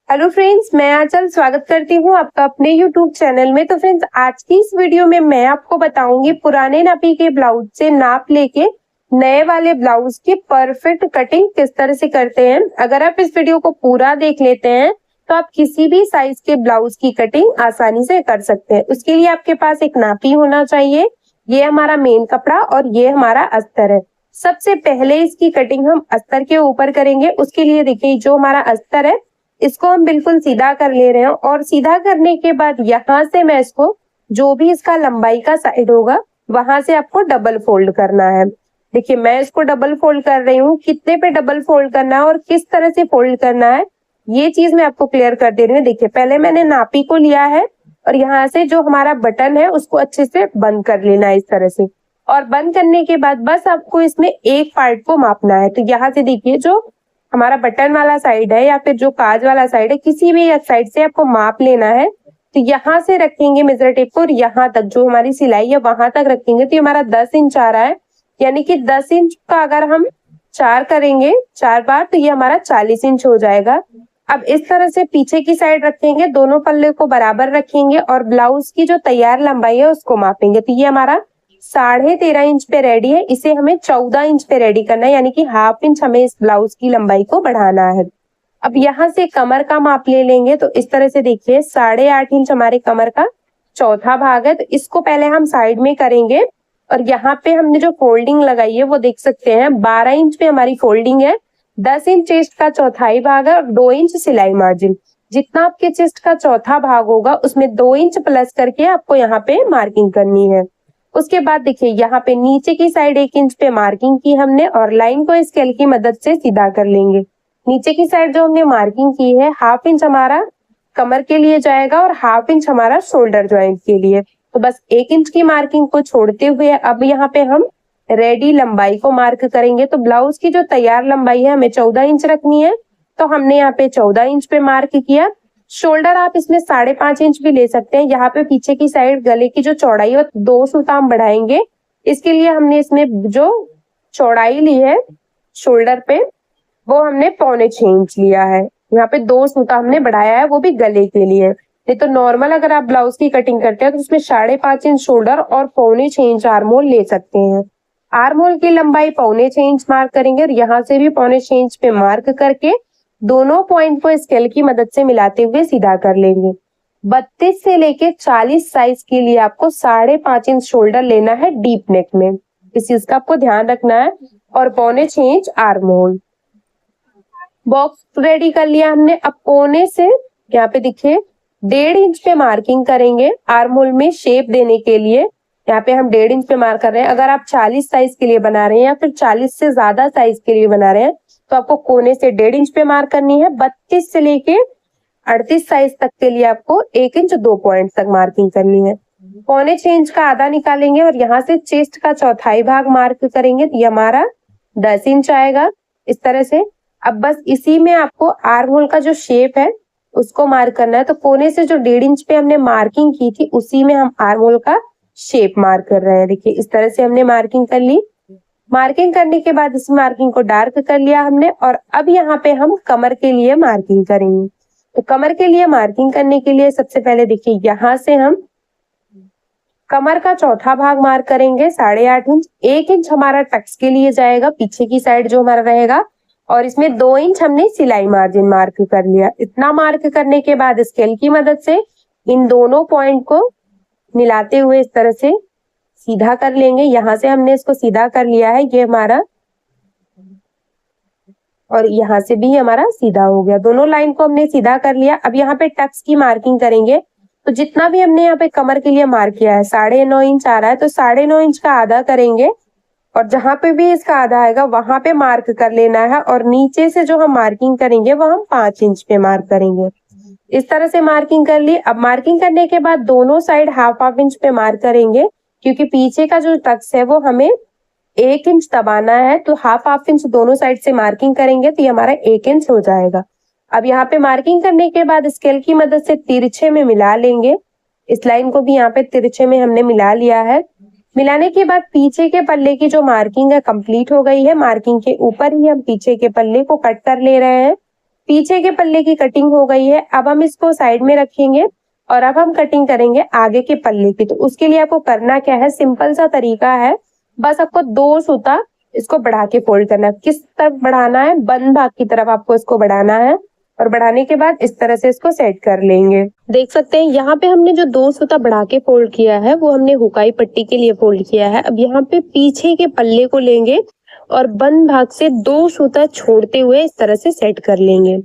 Hello friends, मैं आंचल स्वागत करती हूँ आपका अपने यूट्यूब चैनल में। तो फ्रेंड्स, आज की इस वीडियो में मैं आपको बताऊंगी पुराने नापी के ब्लाउज से नाप लेके नए वाले ब्लाउज की परफेक्ट कटिंग किस तरह से करते हैं। अगर आप इस वीडियो को पूरा देख लेते हैं तो आप किसी भी साइज के ब्लाउज की कटिंग आसानी से कर सकते हैं। उसके लिए आपके पास एक नापी होना चाहिए। ये हमारा मेन कपड़ा और ये हमारा अस्तर है। सबसे पहले इसकी कटिंग हम अस्तर के ऊपर करेंगे। उसके लिए देखिए, जो हमारा अस्तर है इसको हम बिल्कुल सीधा कर ले रहे हैं और सीधा करने के बाद यहाँ से मैं इसको, जो भी इसका लंबाई का साइड होगा वहां से आपको डबल फोल्ड करना है। देखिए, मैं इसको डबल फोल्ड कर रही हूँ। कितने पे डबल फोल्ड करना है और किस तरह से फोल्ड करना है ये चीज मैं आपको क्लियर कर दे रही हूँ। देखिए, पहले मैंने नापी को लिया है और यहाँ से जो हमारा बटन है उसको अच्छे से बंद कर लेना है इस तरह से। और बंद करने के बाद बस आपको इसमें एक पार्ट को मापना है। तो यहाँ से देखिए, जो हमारा बटन वाला साइड है या फिर जो काज वाला साइड है, किसी भी एक साइड से आपको माप लेना है। तो यहाँ से रखेंगे मेजर टेप को और यहाँ तक जो हमारी सिलाई है वहां तक रखेंगे। तो हमारा 10 इंच आ रहा है, यानी कि 10 इंच का अगर हम 4 करेंगे 4 बार तो ये हमारा 40 इंच हो जाएगा। अब इस तरह से पीछे की साइड रखेंगे, दोनों पल्ले को बराबर रखेंगे और ब्लाउज की जो तैयार लंबाई है उसको मापेंगे। तो ये हमारा 13.5 इंच पे रेडी है। इसे हमें 14 इंच पे रेडी करना है, यानी कि हाफ इंच हमें इस ब्लाउज की लंबाई को बढ़ाना है। अब यहाँ से कमर का माप ले लेंगे। तो इस तरह से देखिए, 8.5 इंच हमारे कमर का चौथा भाग है। तो इसको पहले हम साइड में करेंगे और यहाँ पे हमने जो फोल्डिंग लगाई है वो देख सकते हैं 12 इंच पे हमारी फोल्डिंग है। 10 इंच चेस्ट का चौथाई भाग है और 2 इंच सिलाई मार्जिन। जितना आपके चेस्ट का चौथा भाग होगा उसमें 2 इंच प्लस करके आपको यहाँ पे मार्किंग करनी है। उसके बाद देखिए, यहाँ पे नीचे की साइड 1 इंच पे मार्किंग की हमने और लाइन को स्केल की मदद से सीधा कर लेंगे। नीचे की साइड जो हमने मार्किंग की है, हाफ इंच हमारा कमर के लिए जाएगा और हाफ इंच हमारा शोल्डर ज्वाइंट के लिए। तो बस 1 इंच की मार्किंग को छोड़ते हुए अब यहाँ पे हम रेडी लंबाई को मार्क करेंगे। तो ब्लाउज की जो तैयार लंबाई है हमें 14 इंच रखनी है। तो हमने यहाँ पे 14 इंच पे मार्क किया। शोल्डर आप इसमें 5.5 इंच भी ले सकते हैं। यहाँ पे पीछे की साइड गले की जो चौड़ाई है 2 सूता हम बढ़ाएंगे। इसके लिए हमने इसमें जो चौड़ाई ली है शोल्डर पे वो हमने 6.25 इंच लिया है। यहाँ पे 2 सूता हमने बढ़ाया है, वो भी गले के लिए। नहीं तो नॉर्मल अगर आप ब्लाउज की कटिंग करते हैं तो उसमें 5.5 इंच शोल्डर और 6.25 इंच आर्म होल ले सकते हैं। आर्म होल की लंबाई 6.25 इंच मार्क करेंगे और यहाँ से भी 6.25 इंच पे मार्क करके दोनों पॉइंट को स्केल की मदद से मिलाते हुए सीधा कर लेंगे। 32 से लेके 40 साइज के लिए आपको 5.5 इंच शोल्डर लेना है डीप नेक में। इस चीज का आपको ध्यान रखना है। और 6.25 inch arm hole. Box ready कर लिया हमने। अब कोने से यहाँ पे देखिए 1.5 इंच पे मार्किंग करेंगे आर्म होल में शेप देने के लिए। यहाँ पे हम 1.5 इंच पे मार्क कर रहे हैं। अगर आप 40 साइज के लिए बना रहे हैं या फिर 40 से ज्यादा साइज के लिए बना रहे हैं तो आपको कोने से 1.5 इंच पे मार्क करनी है। 32 से लेके 38 साइज तक के लिए आपको 1 इंच 2 पॉइंट तक मार्किंग करनी है। 6.25 इंच का आधा निकालेंगे और यहाँ से चेस्ट का चौथाई भाग मार्क करेंगे। तो ये हमारा 10 इंच आएगा इस तरह से। अब बस इसी में आपको आर्म होल का जो शेप है उसको मार्क करना है। तो कोने से जो 1.5 इंच पे हमने मार्किंग की थी उसी में हम आर्म होल का शेप मार्क कर रहे हैं। देखिए, इस तरह से हमने मार्किंग कर ली। मार्किंग करने के बाद इस मार्किंग को डार्क कर लिया हमने और अब यहाँ पे हम कमर के लिए मार्किंग करेंगे। तो कमर के लिए मार्किंग करने के लिए सबसे पहले देखिए, यहाँ से हम कमर का चौथा भाग मार्क करेंगे 8.5 इंच। 1 इंच हमारा टक्स के लिए जाएगा, पीछे की साइड जो हमारा रहेगा, और इसमें 2 इंच हमने सिलाई मार्जिन मार्क कर लिया। इतना मार्क करने के बाद स्केल की मदद से इन दोनों पॉइंट को मिलाते हुए इस तरह से सीधा कर लेंगे। यहाँ से हमने इसको सीधा कर लिया है, ये हमारा, और यहाँ से भी हमारा सीधा हो गया। दोनों लाइन को हमने सीधा कर लिया। अब यहाँ पे टक्स की मार्किंग करेंगे। तो जितना भी हमने यहाँ पे कमर के लिए मार्क किया है 9.5 इंच आ रहा है, तो 9.5 इंच का आधा करेंगे और जहां पे भी इसका आधा आएगा वहां पे मार्क कर लेना है। और नीचे से जो हम मार्किंग करेंगे वो हम 5 इंच पे मार्क करेंगे। इस तरह से मार्किंग कर ली। अब मार्किंग करने के बाद दोनों साइड हाफ इंच पे मार्क करेंगे, क्योंकि पीछे का जो टक्स है वो हमें 1 इंच दबाना है। तो हाफ इंच दोनों साइड से मार्किंग करेंगे तो ये हमारा 1 इंच हो जाएगा। अब यहाँ पे मार्किंग करने के बाद स्केल की मदद से तिरछे में मिला लेंगे। इस लाइन को भी यहाँ पे तिरछे में हमने मिला लिया है। मिलाने के बाद पीछे के पल्ले की जो मार्किंग है कंप्लीट हो गई है। मार्किंग के ऊपर ही हम पीछे के पल्ले को कट कर ले रहे हैं। पीछे के पल्ले की कटिंग हो गई है। अब हम इसको साइड में रखेंगे और अब हम कटिंग करेंगे आगे के पल्ले की। तो उसके लिए आपको करना क्या है, सिंपल सा तरीका है, बस आपको 2 सूता इसको बढ़ा के फोल्ड करना है। किस तरफ बढ़ाना है, बंद भाग की तरफ आपको इसको बढ़ाना है और बढ़ाने के बाद इस तरह से इसको सेट कर लेंगे। देख सकते हैं यहाँ पे हमने जो 2 सूता बढ़ा के फोल्ड किया है वो हमने हुकाई पट्टी के लिए फोल्ड किया है। अब यहाँ पे पीछे के पल्ले को लेंगे और बंद भाग से 2 सूता छोड़ते हुए इस तरह से सेट कर लेंगे।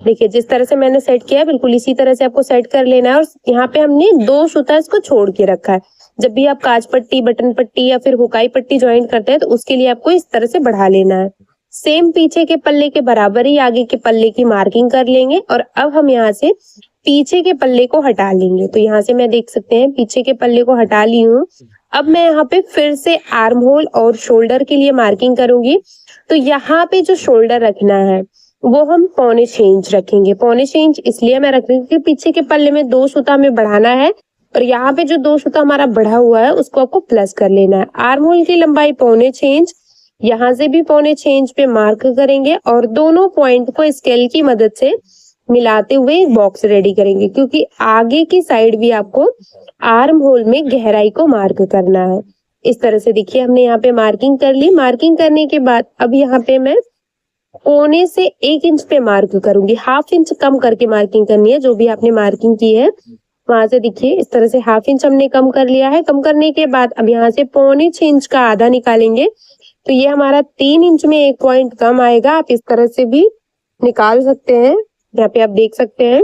देखिए जिस तरह से मैंने सेट किया है बिल्कुल इसी तरह से आपको सेट कर लेना है। और यहाँ पे हमने 2 सूता इसको छोड़ के रखा है। जब भी आप काज पट्टी, बटन पट्टी या फिर हुकाई पट्टी ज्वाइंट करते हैं तो उसके लिए आपको इस तरह से बढ़ा लेना है। सेम पीछे के पल्ले के बराबर ही आगे के पल्ले की मार्किंग कर लेंगे और अब हम यहाँ से पीछे के पल्ले को हटा लेंगे। तो यहाँ से मैं देख सकते हैं पीछे के पल्ले को हटा ली हूँ। अब मैं यहाँ पे फिर से आर्म होल और शोल्डर के लिए मार्किंग करूंगी। तो यहाँ पे जो शोल्डर रखना है वो हम 1.25 इंच रखेंगे। 1.25 इंच इसलिए मैं रख रही हूँ क्योंकि पीछे के पल्ले में 2 सूता हमें बढ़ाना है और यहाँ पे जो 2 सूता हमारा बढ़ा हुआ है उसको आपको प्लस कर लेना है। आर्म होल की लंबाई 1.25 इंच, यहाँ से भी 1.25 इंच पे मार्क करेंगे और दोनों पॉइंट को स्केल की मदद से मिलाते हुए एक बॉक्स रेडी करेंगे, क्योंकि आगे की साइड भी आपको आर्म होल में गहराई को मार्क करना है। इस तरह से देखिए हमने यहाँ पे मार्किंग कर ली। मार्किंग करने के बाद अब यहाँ पे मैं 0.25 से 1 इंच पे मार्क करूंगी। 1/2 इंच कम करके मार्किंग करनी है। जो भी आपने मार्किंग की है वहां से देखिए इस तरह से 1/2 इंच हमने कम कर लिया है। कम करने के बाद अब यहाँ से 0.25 इंच का आधा निकालेंगे तो ये हमारा 3 इंच में 1 पॉइंट कम आएगा। आप इस तरह से भी निकाल सकते हैं, यहाँ पे आप देख सकते हैं।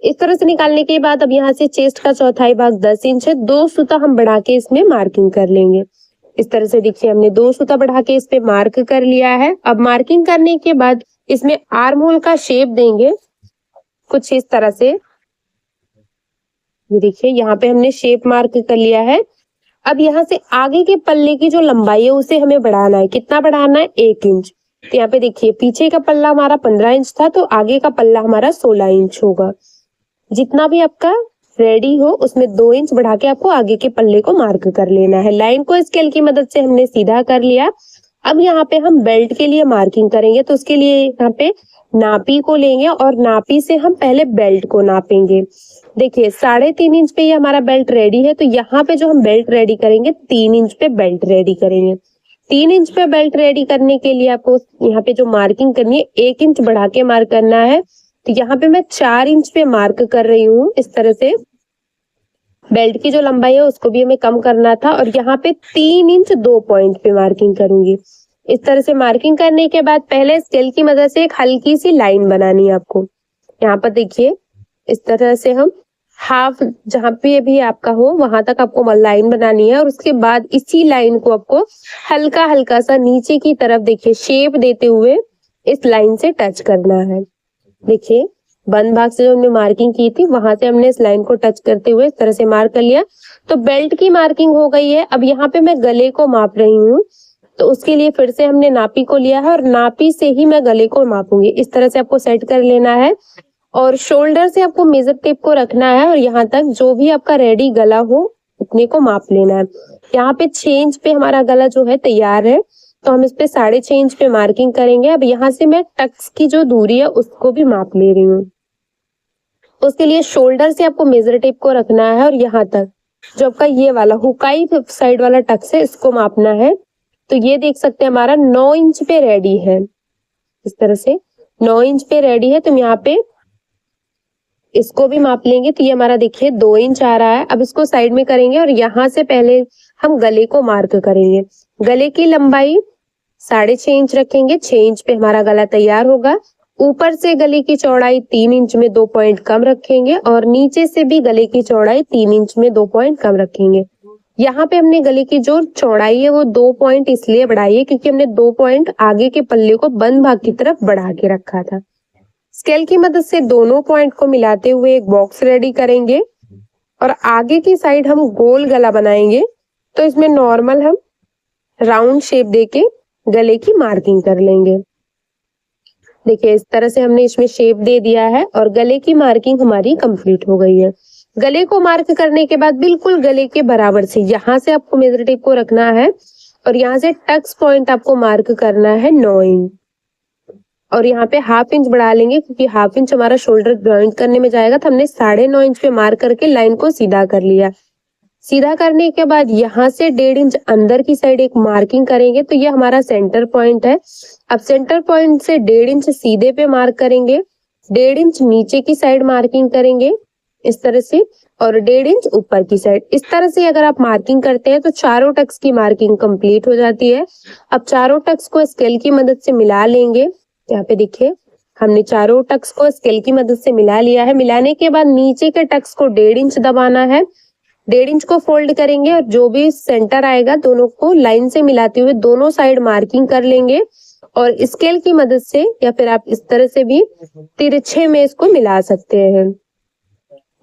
इस तरह से निकालने के बाद अब यहाँ से चेस्ट का चौथाई भाग 10 इंच है। 2 सूता हम बढ़ा के इसमें मार्किंग कर लेंगे। इस तरह से देखिए हमने 2 सूता बढ़ा के इस पे मार्क कर लिया है। अब मार्किंग करने के बाद इसमें आर्म होल का शेप देंगे कुछ इस तरह से। ये देखिए यहाँ पे हमने शेप मार्क कर लिया है। अब यहाँ से आगे के पल्ले की जो लंबाई है उसे हमें बढ़ाना है। कितना बढ़ाना है, 1 इंच। तो यहाँ पे देखिए पीछे का पल्ला हमारा 15 इंच था तो आगे का पल्ला हमारा 16 इंच होगा। जितना भी आपका रेडी हो उसमें 2 इंच बढ़ा के आपको आगे के पल्ले को मार्क कर लेना है। लाइन को स्केल की मदद से हमने सीधा कर लिया। अब यहाँ पे हम बेल्ट के लिए मार्किंग करेंगे तो उसके लिए यहाँ पे नापी को लेंगे और नापी से हम पहले बेल्ट को नापेंगे। देखिए 3.5 इंच पे ये हमारा बेल्ट रेडी है। तो यहाँ पे जो हम बेल्ट रेडी करेंगे 3 इंच पे बेल्ट रेडी करेंगे। 3 इंच पे बेल्ट रेडी करने के लिए आपको यहाँ पे जो मार्किंग करनी है 1 इंच बढ़ा के मार्क करना है। तो यहाँ पे मैं 4 इंच पे मार्क कर रही हूँ। इस तरह से बेल्ट की जो लंबाई है उसको भी हमें कम करना था और यहाँ पे 3 इंच 2 पॉइंट पे मार्किंग करूंगी। इस तरह से मार्किंग करने के बाद पहले स्केल की मदद से एक हल्की सी लाइन बनानी है आपको। यहाँ पर देखिए इस तरह से हम हाफ जहाँ पे भी आपका हो वहां तक आपको लाइन बनानी है और उसके बाद इसी लाइन को आपको हल्का हल्का सा नीचे की तरफ देखिए शेप देते हुए इस लाइन से टच करना है। देखिए बंद भाग से जो हमने मार्किंग की थी वहां से हमने इस लाइन को टच करते हुए इस तरह से मार्क कर लिया। तो बेल्ट की मार्किंग हो गई है। अब यहाँ पे मैं गले को माप रही हूँ तो उसके लिए फिर से हमने नापी को लिया है और नापी से ही मैं गले को मापूंगी। इस तरह से आपको सेट कर लेना है और शोल्डर से आपको मेजर टेप को रखना है और यहाँ तक जो भी आपका रेडी गला हो उतने को माप लेना है। यहाँ पे 6 इंच पे हमारा गला जो है तैयार है तो हम इस पे 6.5 इंच पे मार्किंग करेंगे। अब यहाँ से मैं टक्स की जो दूरी है उसको भी माप ले रही हूँ। उसके लिए शोल्डर से आपको मेजर टेप को रखना है और यहाँ तक जो आपका ये वाला हुकाई साइड वाला टक्स है इसको मापना है। तो ये देख सकते हैं हमारा 9 इंच पे रेडी है। इस तरह से 9 इंच पे रेडी है। तो यहाँ पे इसको भी माप लेंगे तो ये हमारा देखिए 2 इंच आ रहा है। अब इसको साइड में करेंगे और यहाँ से पहले हम गले को मार्क करेंगे। गले की लंबाई 6.5 इंच रखेंगे। 6 इंच पे हमारा गला तैयार होगा। ऊपर से गले की चौड़ाई 3 इंच में 2 पॉइंट कम रखेंगे और नीचे से भी गले की चौड़ाई 3 इंच में 2 पॉइंट कम रखेंगे। यहाँ पे हमने गले की जो चौड़ाई है वो 2 पॉइंट इसलिए बढ़ाई है क्योंकि हमने 2 पॉइंट आगे के पल्ले को बंद भाग की तरफ बढ़ा के रखा था। स्केल की मदद से दोनों पॉइंट को मिलाते हुए एक बॉक्स रेडी करेंगे और आगे की साइड हम गोल गला बनाएंगे। तो इसमें नॉर्मल हम राउंड शेप देके गले की मार्किंग कर लेंगे। देखिए इस तरह से हमने इसमें शेप दे दिया है और गले की मार्किंग हमारी कंप्लीट हो गई है। गले को मार्क करने के बाद बिल्कुल गले के बराबर से यहाँ से आपको मेजर टेप को रखना है और यहाँ से टक्स पॉइंट आपको मार्क करना है 9 इंच और यहाँ पे हाफ इंच बढ़ा लेंगे क्योंकि हाफ इंच हमारा शोल्डर ज्वाइंट करने में जाएगा। तो हमने 9.5 इंच पे मार्क करके लाइन को सीधा कर लिया। सीधा करने के बाद यहाँ से 1.5 इंच अंदर की साइड एक मार्किंग करेंगे, तो ये हमारा सेंटर पॉइंट है। अब सेंटर पॉइंट से 1.5 इंच सीधे पे मार्क करेंगे, 1.5 इंच नीचे की साइड मार्किंग करेंगे इस तरह से, और 1.5 इंच ऊपर की साइड। इस तरह से अगर आप मार्किंग करते हैं तो चारों टक्स की मार्किंग कंप्लीट हो जाती है। अब चारों टक्स को स्केल की मदद से मिला लेंगे। यहाँ पे देखिए हमने चारों टक्स को स्केल की मदद से मिला लिया है। मिलाने के बाद नीचे के टक्स को 1.5 इंच दबाना है, 1.5 इंच को फोल्ड करेंगे और जो भी सेंटर आएगा दोनों को लाइन से मिलाते हुए दोनों साइड मार्किंग कर लेंगे। और स्केल की मदद से या फिर आप इस तरह से भी तिरछे में इसको मिला सकते हैं।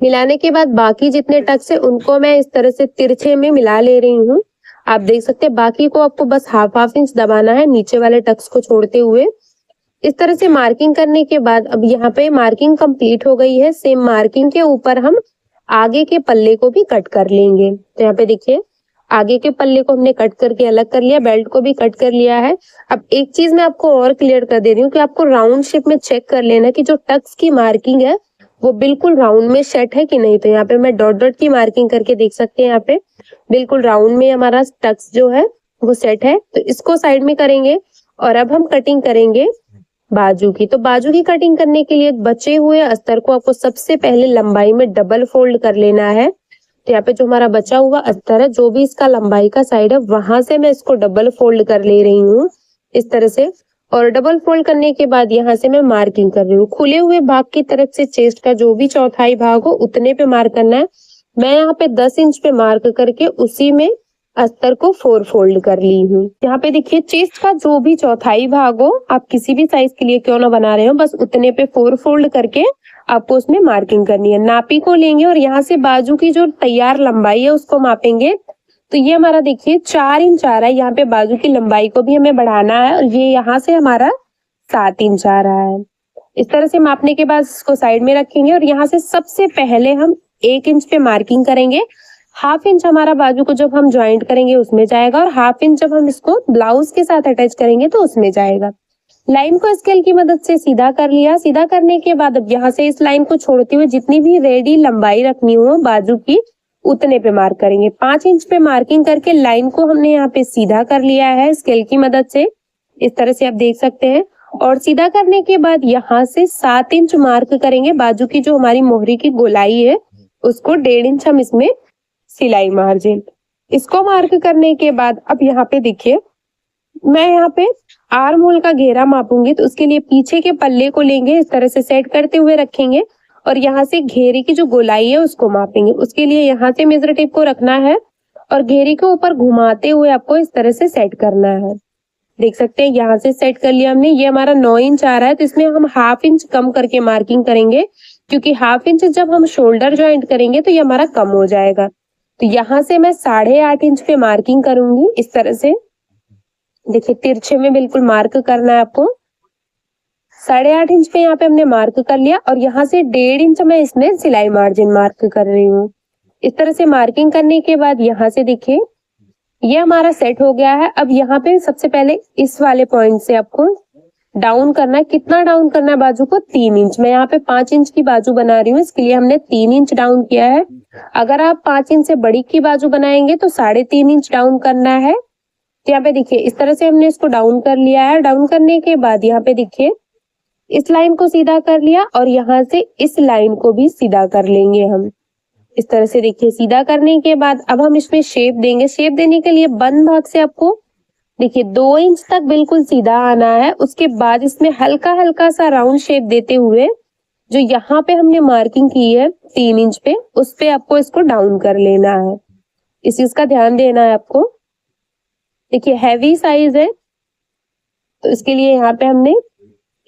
मिलाने के बाद बाकी जितने टक्स है उनको मैं इस तरह से तिरछे में मिला ले रही हूँ। आप देख सकते हैं बाकी को आपको बस हाफ इंच दबाना है नीचे वाले टक्स को छोड़ते हुए। इस तरह से मार्किंग करने के बाद अब यहाँ पे मार्किंग कंप्लीट हो गई है। सेम मार्किंग के ऊपर हम आगे के पल्ले को भी कट कर लेंगे। तो यहाँ पे देखिए आगे के पल्ले को हमने कट करके अलग कर लिया, बेल्ट को भी कट कर लिया है। अब एक चीज मैं आपको और क्लियर कर दे रही हूँ कि आपको राउंड शेप में चेक कर लेना कि जो टक्स की मार्किंग है वो बिल्कुल राउंड में सेट है कि नहीं। तो यहाँ पे मैं डॉट डॉट की मार्किंग करके देख सकते हैं, यहाँ पे बिल्कुल राउंड में हमारा टक्स जो है वो सेट है। तो इसको साइड में करेंगे और अब हम कटिंग करेंगे बाजू की। तो बाजू की कटिंग करने के लिए बचे हुए अस्तर को आपको सबसे पहले लंबाई में डबल फोल्ड कर लेना है। तो यहाँ पे जो हमारा बचा हुआ अस्तर है, जो भी इसका लंबाई का साइड है वहां से मैं इसको डबल फोल्ड कर ले रही हूँ इस तरह से। और डबल फोल्ड करने के बाद यहाँ से मैं मार्किंग कर रही हूँ। खुले हुए भाग की तरफ से चेस्ट का जो भी चौथाई भाग हो उतने पे मार्क करना है। मैं यहाँ पे 10 इंच पे मार्क करके उसी में अस्तर को 4 फोल्ड कर ली हूँ। यहाँ पे देखिए चेस्ट का जो भी चौथाई भाग हो, आप किसी भी साइज के लिए क्यों ना बना रहे हो, बस उतने पे 4 फोल्ड करके आपको उसमें मार्किंग करनी है। नापी को लेंगे और यहाँ से बाजू की जो तैयार लंबाई है उसको मापेंगे। तो ये हमारा देखिए 4 इंच आ रहा है। यहाँ पे बाजू की लंबाई को भी हमें बढ़ाना है और ये यहाँ से हमारा 7 इंच आ रहा है। इस तरह से मापने के बाद इसको साइड में रखेंगे और यहाँ से सबसे पहले हम 1 इंच पे मार्किंग करेंगे। हाफ इंच हमारा बाजू को जब हम ज्वाइंट करेंगे उसमें जाएगा और हाफ इंच जब हम इसको ब्लाउज के साथ अटैच करेंगे तो उसमें जाएगा। लाइन को स्केल की मदद से सीधा कर लिया। सीधा करने के बाद अब यहाँ से इस लाइन को छोड़ते हुए जितनी भी रेडी लंबाई रखनी हो बाजू की उतने पे मार्क करेंगे। 5 इंच पे मार्किंग करके लाइन को हमने यहाँ पे सीधा कर लिया है स्केल की मदद से, इस तरह से आप देख सकते हैं। और सीधा करने के बाद यहाँ से 7 इंच मार्क करेंगे। बाजू की जो हमारी मोहरी की गोलाई है उसको 1.5 इंच हम इसमें सिलाई मार्जिन, इसको मार्क करने के बाद अब यहाँ पे देखिए मैं यहाँ पे आर्म होल का घेरा मापूंगी। तो उसके लिए पीछे के पल्ले को लेंगे, इस तरह से सेट करते हुए रखेंगे और यहाँ से घेरे की जो गोलाई है उसको मापेंगे। उसके लिए यहाँ से मेजर टेप को रखना है और घेरे के ऊपर घुमाते हुए आपको इस तरह से सेट करना है। देख सकते हैं यहाँ से सेट कर लिया हमने। ये हमारा 9 इंच आ रहा है, तो इसमें हम हाफ इंच कम करके मार्किंग करेंगे क्योंकि हाफ इंच जब हम शोल्डर ज्वाइंट करेंगे तो ये हमारा कम हो जाएगा। तो यहाँ से मैं 8.5 इंच पे मार्किंग करूंगी इस तरह से। देखिए तिरछे में बिल्कुल मार्क करना है आपको। 8.5 इंच पे यहाँ पे हमने मार्क कर लिया और यहाँ से 1.5 इंच मैं इसमें सिलाई मार्जिन मार्क कर रही हूँ। इस तरह से मार्किंग करने के बाद यहाँ से देखिए ये हमारा सेट हो गया है। अब यहाँ पे सबसे पहले इस वाले पॉइंट से आपको डाउन करना है। कितना डाउन करना है बाजू को? 3 इंच। मैं यहाँ पे 5 इंच की बाजू बना रही हूँ, इसके लिए हमने 3 इंच डाउन किया है। अगर आप 5 इंच से बड़ी की बाजू बनाएंगे तो 3.5 इंच डाउन करना है। तो यहाँ पे देखिए इस तरह से हमने इसको डाउन कर लिया है। डाउन करने के बाद यहाँ पे देखिए इस लाइन को सीधा कर लिया और यहाँ से इस लाइन को भी सीधा कर लेंगे हम इस तरह से। देखिए सीधा करने के बाद अब हम इसमें शेप देंगे। शेप देने के लिए बंद भाग से आपको देखिए 2 इंच तक बिल्कुल सीधा आना है। उसके बाद इसमें हल्का हल्का सा राउंड शेप देते हुए जो यहाँ पे हमने मार्किंग की है 3 इंच पे, उस पे आपको इसको डाउन कर लेना है। इस चीज का ध्यान देना है आपको। देखिए हैवी साइज है तो इसके लिए यहाँ पे हमने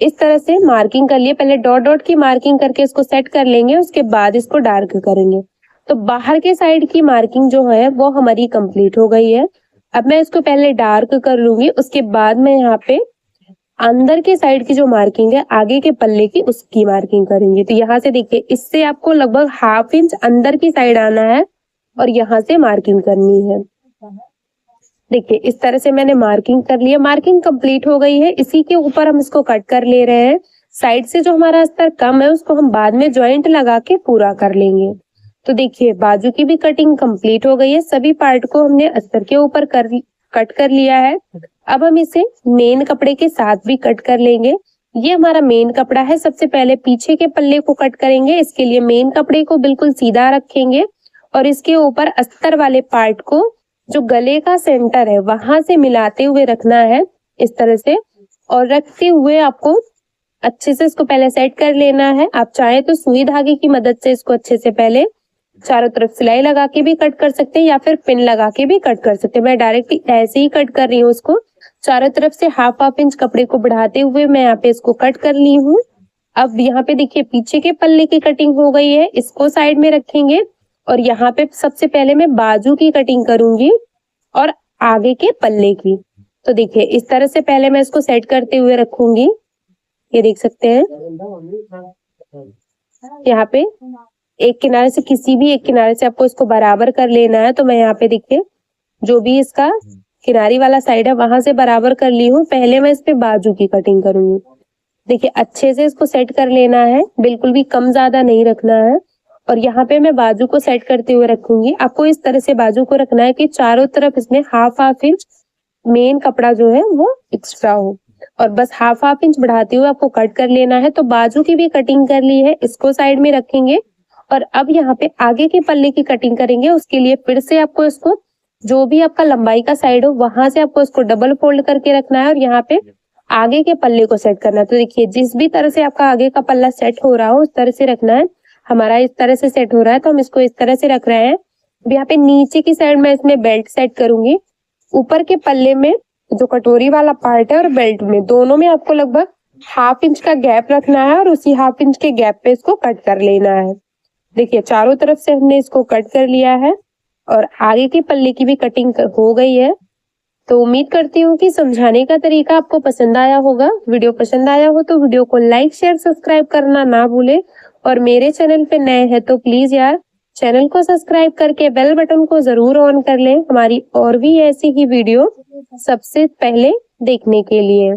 इस तरह से मार्किंग कर लिए। पहले डॉट डॉट की मार्किंग करके इसको सेट कर लेंगे, उसके बाद इसको डार्क करेंगे। तो बाहर के साइड की मार्किंग जो है वो हमारी कंप्लीट हो गई है। अब मैं इसको पहले डार्क कर लूंगी, उसके बाद मैं यहाँ पे अंदर के साइड की जो मार्किंग है आगे के पल्ले की उसकी मार्किंग करेंगे। तो यहाँ से देखिए इससे आपको लगभग हाफ इंच अंदर की साइड आना है और यहाँ से मार्किंग करनी है। देखिए इस तरह से मैंने मार्किंग कर लिया, मार्किंग कंप्लीट हो गई है। इसी के ऊपर हम इसको कट कर ले रहे हैं। साइड से जो हमारा अस्तर कम है उसको हम बाद में जॉइंट लगा के पूरा कर लेंगे। तो देखिए बाजू की भी कटिंग कंप्लीट हो गई है। सभी पार्ट को हमने अस्तर के ऊपर कट कर लिया है। अब हम इसे मेन कपड़े के साथ भी कट कर लेंगे। ये हमारा मेन कपड़ा है। सबसे पहले पीछे के पल्ले को कट करेंगे। इसके लिए मेन कपड़े को बिल्कुल सीधा रखेंगे और इसके ऊपर अस्तर वाले पार्ट को जो गले का सेंटर है वहां से मिलाते हुए रखना है इस तरह से, और रखते हुए आपको अच्छे से इसको पहले सेट कर लेना है। आप चाहे तो सुई धागे की मदद से इसको अच्छे से पहले चारों तरफ सिलाई लगा के भी कट कर सकते हैं या फिर पिन लगा के भी कट कर सकते हैं। मैं डायरेक्टली ऐसे ही कट कर रही हूँ उसको। चारों तरफ से हाफ इंच कपड़े को बढ़ाते हुए मैं यहाँ पे इसको कट कर ली हूँ। अब यहाँ पे देखिए पीछे के पल्ले की कटिंग हो गई है, इसको साइड में रखेंगे और यहाँ पे सबसे पहले मैं बाजू की कटिंग करूंगी और आगे के पल्ले की। तो देखिए इस तरह से पहले मैं इसको सेट करते हुए रखूंगी। ये देख सकते हैं यहाँ पे एक किनारे से किसी भी एक किनारे से आपको इसको बराबर कर लेना है। तो मैं यहाँ पे देखिए जो भी इसका किनारी वाला साइड है वहां से बराबर कर ली हूँ। पहले मैं इस पे बाजू की कटिंग करूंगी। देखिए अच्छे से इसको सेट कर लेना है, बिल्कुल भी कम ज्यादा नहीं रखना है। और यहाँ पे मैं बाजू को सेट करते हुए रखूंगी। आपको इस तरह से बाजू को रखना है कि चारों तरफ इसमें हाफ इंच मेन कपड़ा जो है वो एक्स्ट्रा हो, और बस हाफ इंच बढ़ाते हुए आपको कट कर लेना है। तो बाजू की भी कटिंग कर ली है, इसको साइड में रखेंगे और अब यहाँ पे आगे के पल्ले की कटिंग करेंगे। उसके लिए फिर से आपको इसको जो भी आपका लंबाई का साइड हो वहां से आपको इसको डबल फोल्ड करके रखना है और यहाँ पे आगे के पल्ले को सेट करना है। तो देखिए जिस भी तरह से आपका आगे का पल्ला सेट हो रहा हो उस तरह से रखना है। हमारा इस तरह से सेट हो रहा है तो हम इसको इस तरह से रख रहे हैं। अब यहाँ पे नीचे की साइड में इसमें बेल्ट सेट करूंगी। ऊपर के पल्ले में जो कटोरी वाला पार्ट है और बेल्ट में दोनों में आपको लगभग हाफ इंच का गैप रखना है और उसी हाफ इंच के गैप पे इसको कट कर लेना है। देखिए चारों तरफ से हमने इसको कट कर लिया है और आगे के पल्ले की भी कटिंग हो गई है। तो उम्मीद करती हूँ कि समझाने का तरीका आपको पसंद आया होगा। वीडियो पसंद आया हो तो वीडियो को लाइक शेयर सब्सक्राइब करना ना भूले, और मेरे चैनल पे नए हैं तो प्लीज यार चैनल को सब्सक्राइब करके बेल बटन को जरूर ऑन कर लें हमारी और भी ऐसी ही वीडियो सबसे पहले देखने के लिए।